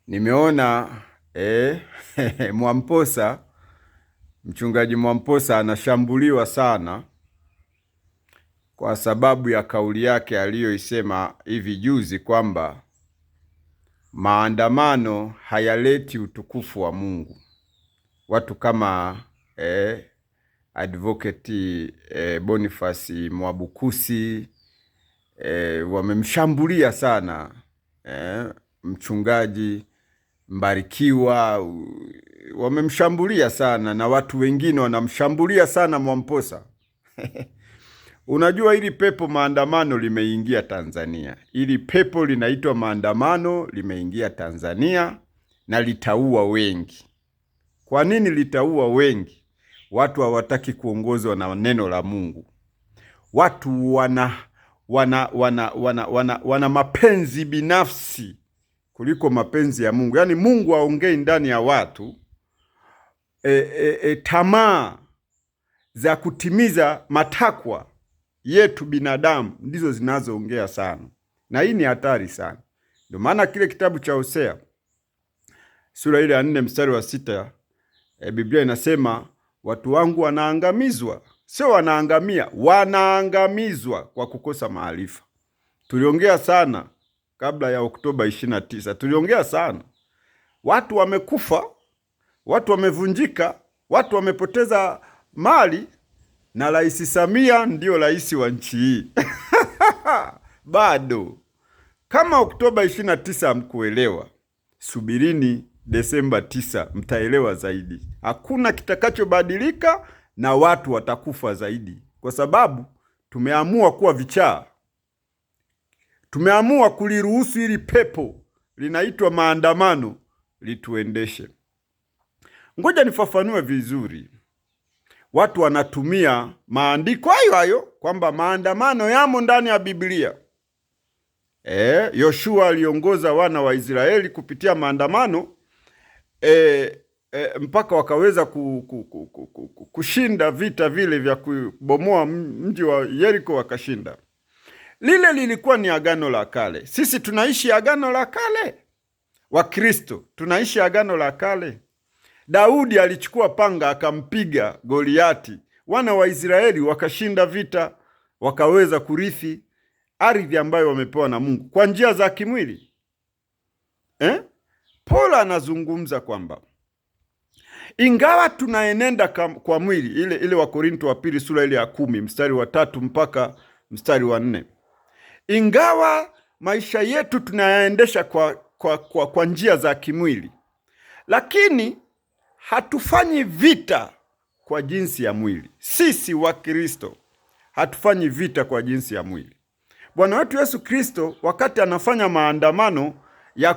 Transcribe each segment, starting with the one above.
Nimeona Mwamposa, mchungaji Mwamposa anashambuliwa sana kwa sababu ya kauli yake aliyoisema hivi juzi kwamba maandamano hayaleti utukufu wa Mungu. Watu kama Advocate Boniface Mwabukusi wamemshambulia sana mchungaji Mbarikiwa, wamemshambulia sana na watu wengine wanamshambulia sana Mwamposa. Unajua hili pepo maandamano limeingia Tanzania. Hili pepo linaitwa maandamano limeingia Tanzania na litaua wengi. Kwa nini litaua wengi? Watu hawataki kuongozwa na neno la Mungu. Watu wana mapenzi binafsi kuliko mapenzi ya Mungu. Yaani Mungu aongei ndani ya watu. Tamaa za kutimiza matakwa yetu binadamu ndizo zinazoongea sana, na hii ni hatari sana. Ndio maana kile kitabu cha Hosea sura ile ya 4 mstari wa 6, Biblia inasema watu wangu wanaangamizwa, sio wanaangamia, wanaangamizwa kwa kukosa maarifa. Tuliongea sana kabla ya Oktoba 29, tuliongea sana. Watu wamekufa, watu wamevunjika, watu wamepoteza mali, na Rais Samia ndio rais wa nchi hii. Bado kama Oktoba 29 hamkuelewa, subirini Desemba 9 mtaelewa zaidi. Hakuna kitakachobadilika na watu watakufa zaidi, kwa sababu tumeamua kuwa vichaa. Tumeamua kuliruhusu hili pepo linaitwa maandamano lituendeshe. Ngoja nifafanue vizuri. Watu wanatumia maandiko hayo kwamba maandamano yamo ndani ya Biblia. Yoshua aliongoza wana wa Israeli kupitia maandamano mpaka wakaweza kushinda vita vile vya kubomoa mji wa Yeriko, wakashinda. Lile lilikuwa ni agano la kale. Sisi tunaishi agano la kale. Wakristo tunaishi agano la kale. Daudi alichukua panga akampiga Goliati, wana wa Israeli wakashinda vita, wakaweza kurithi ardhi ambayo wamepewa na Mungu kwa njia za kimwili. Paulo anazungumza kwamba ingawa tunaenenda kwa mwili, ile Wakorintho wa pili sura ile ya 10 mstari wa 3 mpaka mstari wa 4, ingawa maisha yetu tunayaendesha kwa njia za kimwili, lakini hatufanyi vita kwa jinsi ya mwili. Sisi wa Kristo hatufanyi vita kwa jinsi ya mwili. Bwana wetu Yesu Kristo wakati anafanya maandamano ya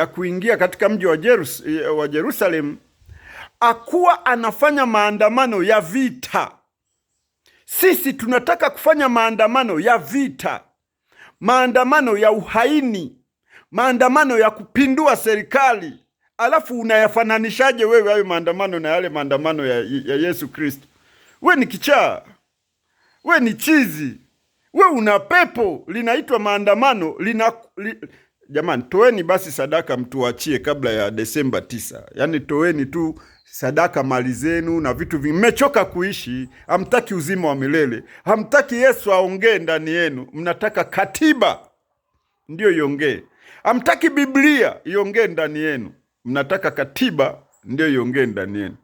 kuingia katika mji wa Jerusalem, akuwa anafanya maandamano ya vita. Sisi tunataka kufanya maandamano ya vita, maandamano ya uhaini, maandamano ya kupindua serikali. Alafu unayafananishaje wewe hayo maandamano na yale maandamano ya Yesu Kristo? We ni kichaa, we ni chizi, we una pepo linaitwa maandamano Jamani, toeni basi sadaka mtuachie kabla ya Desemba 9. Yaani toeni tu sadaka mali zenu na vitu vingi. Mmechoka kuishi, hamtaki uzima wa milele, hamtaki Yesu aongee ndani yenu, mnataka katiba ndio iongee. Hamtaki Biblia iongee ndani yenu, mnataka katiba ndio iongee ndani yenu.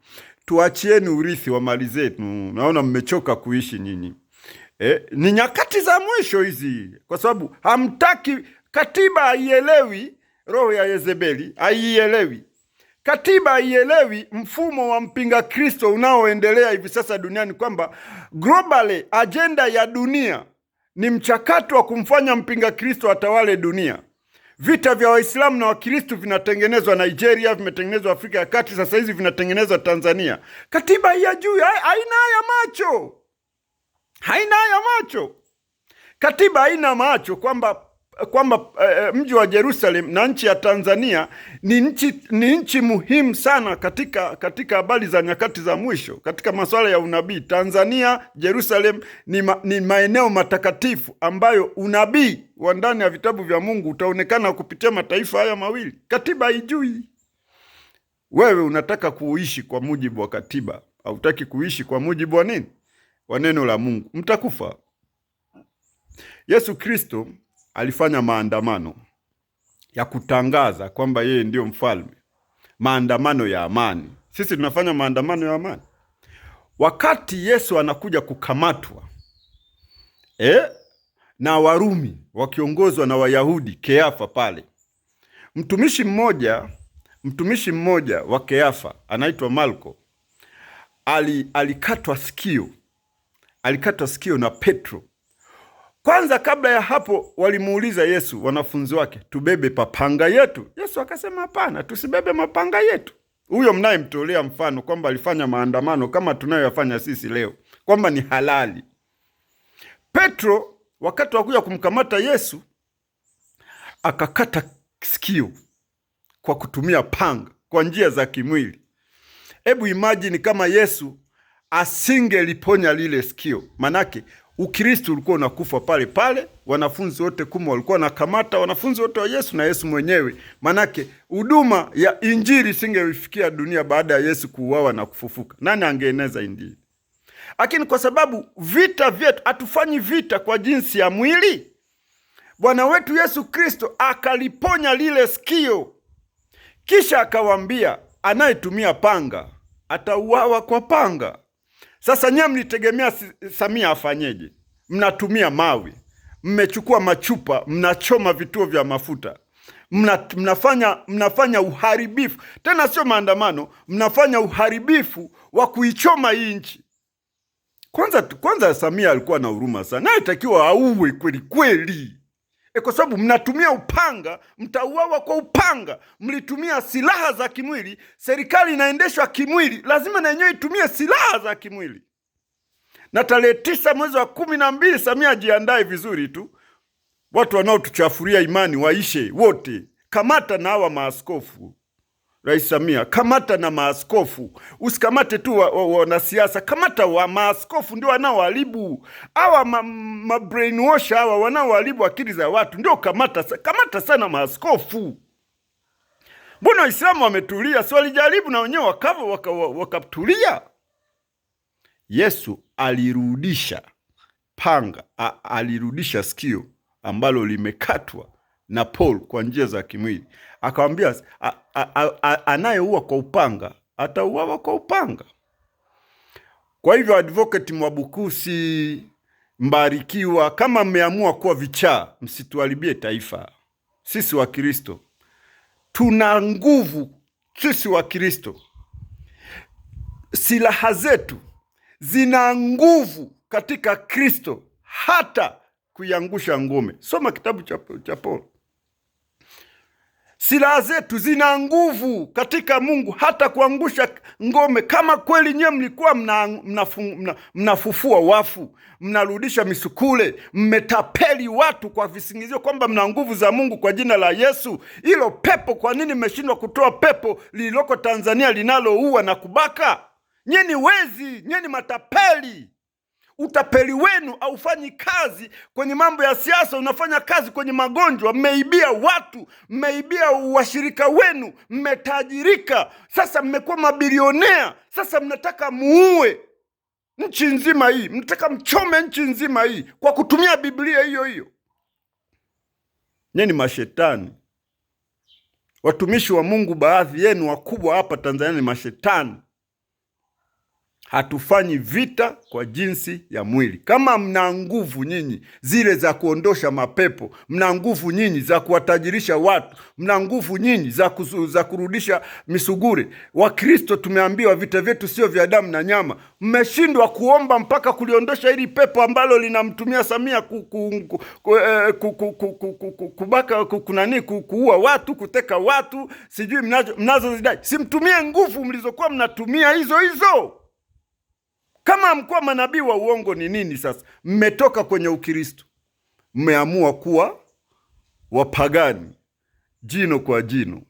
Tuachieni urithi wa mali zetu. Naona mmechoka kuishi nyinyi. Ni nyakati za mwisho hizi, kwa sababu hamtaki katiba. Haielewi roho ya Yezebeli, haielewi katiba, haielewi mfumo wa mpinga Kristo unaoendelea hivi sasa duniani, kwamba global agenda ya dunia ni mchakato wa kumfanya mpinga Kristo atawale dunia. Vita vya Waislamu na Wakristo vinatengenezwa Nigeria, vimetengenezwa Afrika ya Kati, sasa hizi vinatengenezwa Tanzania. Katiba ya juu haina haya macho, haina haya macho. Katiba haina macho kwamba mji wa Jerusalem na nchi ya Tanzania ni nchi muhimu sana katika habari za nyakati za mwisho, katika masuala ya unabii. Tanzania, Jerusalem ni maeneo matakatifu ambayo unabii wa ndani ya vitabu vya Mungu utaonekana kupitia mataifa haya mawili. Katiba haijui. Wewe unataka kuishi kwa mujibu wa katiba, hautaki kuishi kwa mujibu wa nini? Wa neno la Mungu. Mtakufa. Yesu Kristo alifanya maandamano ya kutangaza kwamba yeye ndio mfalme, maandamano ya amani. Sisi tunafanya maandamano ya amani. Wakati Yesu anakuja kukamatwa na Warumi wakiongozwa na Wayahudi Keafa pale, mtumishi mmoja wa Keafa anaitwa Malko alikatwa sikio na Petro. Kwanza kabla ya hapo walimuuliza Yesu wanafunzi wake, tubebe mapanga yetu? Yesu akasema hapana, tusibebe mapanga yetu. Huyo mnayemtolea mfano kwamba alifanya maandamano kama tunayoyafanya sisi leo, kwamba ni halali. Petro wakati wa kuja kumkamata Yesu akakata sikio kwa kutumia panga, kwa njia za kimwili. Hebu imagine kama Yesu asingeliponya lile sikio, manake Ukristo ulikuwa unakufa pale pale. Wanafunzi wote 10 walikuwa wanakamata wanafunzi wote wa Yesu na Yesu mwenyewe, manake huduma ya injili singefikia dunia baada ya Yesu kuuawa na kufufuka. Nani angeeneza injili? Lakini kwa sababu vita vyetu, hatufanyi vita kwa jinsi ya mwili, Bwana wetu Yesu Kristo akaliponya lile sikio, kisha akawaambia anayetumia panga atauawa kwa panga. Sasa nyie mlitegemea Samia afanyeje? Mnatumia mawe, mmechukua machupa, mnachoma vituo vya mafuta, mnafanya uharibifu. Tena sio maandamano, mnafanya uharibifu wa kuichoma hii nchi. Kwanza Samia alikuwa na huruma sana, naye takiwa auwe kweli kweli. Kwa sababu mnatumia upanga, mtauawa kwa upanga. Mlitumia silaha za kimwili, serikali inaendeshwa kimwili, lazima na yenyewe itumie silaha za kimwili. Na tarehe 9 mwezi wa 12 Samia ajiandae vizuri tu. Watu wanaotuchafuria imani waishe wote. Kamata na hawa maaskofu. Rais Samia, kamata na maaskofu. Usikamate tu wanasiasa, kamata wa maaskofu, ndio wanaoharibu. Hawa brainwash hawa wanaoharibu akili za watu, ndio kamata sana maaskofu. Mbona Waislamu wametulia? Si walijaribu na wenyewe wakatulia? Yesu alirudisha panga, alirudisha sikio ambalo limekatwa na Paul kwa njia za kimwili. Akamwambia anayeua kwa upanga atauawa kwa upanga. Kwa hivyo Advocate Mwabukusi, Mbarikiwa, kama mmeamua kuwa vichaa, msituharibie taifa. Sisi wa Kristo tuna nguvu. Sisi wa Kristo silaha zetu zina nguvu katika Kristo, hata kuiangusha ngome. Soma kitabu cha Paul. Silaha zetu zina nguvu katika Mungu hata kuangusha ngome. Kama kweli nyewe mlikuwa mnafufua wafu, mnarudisha misukule, mmetapeli watu kwa visingizio kwamba mna nguvu za Mungu kwa jina la Yesu, hilo pepo, kwa nini mmeshindwa kutoa pepo lililoko Tanzania linaloua na kubaka? Nyie ni wezi, nyie ni matapeli. Utapeli wenu haufanyi kazi kwenye mambo ya siasa, unafanya kazi kwenye magonjwa. Mmeibia watu, mmeibia washirika wenu, mmetajirika. Sasa mmekuwa mabilionea. Sasa mnataka muue nchi nzima hii, mnataka mchome nchi nzima hii kwa kutumia Biblia hiyo hiyo. Nyinyi mashetani. Watumishi wa Mungu, baadhi yenu wakubwa hapa Tanzania ni mashetani. Hatufanyi vita kwa jinsi ya mwili. Kama mna nguvu nyinyi zile za kuondosha mapepo, mna nguvu nyinyi za kuwatajirisha watu, mna nguvu nyinyi za kurudisha misugure. Wakristo tumeambiwa vita vyetu sio vya damu na nyama. Mmeshindwa kuomba mpaka kuliondosha hili pepo ambalo linamtumia Samia kubaka, kuua watu, kuteka watu, sijui mnazozidai. Simtumie nguvu mlizokuwa mnatumia hizo hizo. Kama mkuwa manabii wa uongo ni nini sasa? Mmetoka kwenye Ukristo, mmeamua kuwa wapagani jino kwa jino.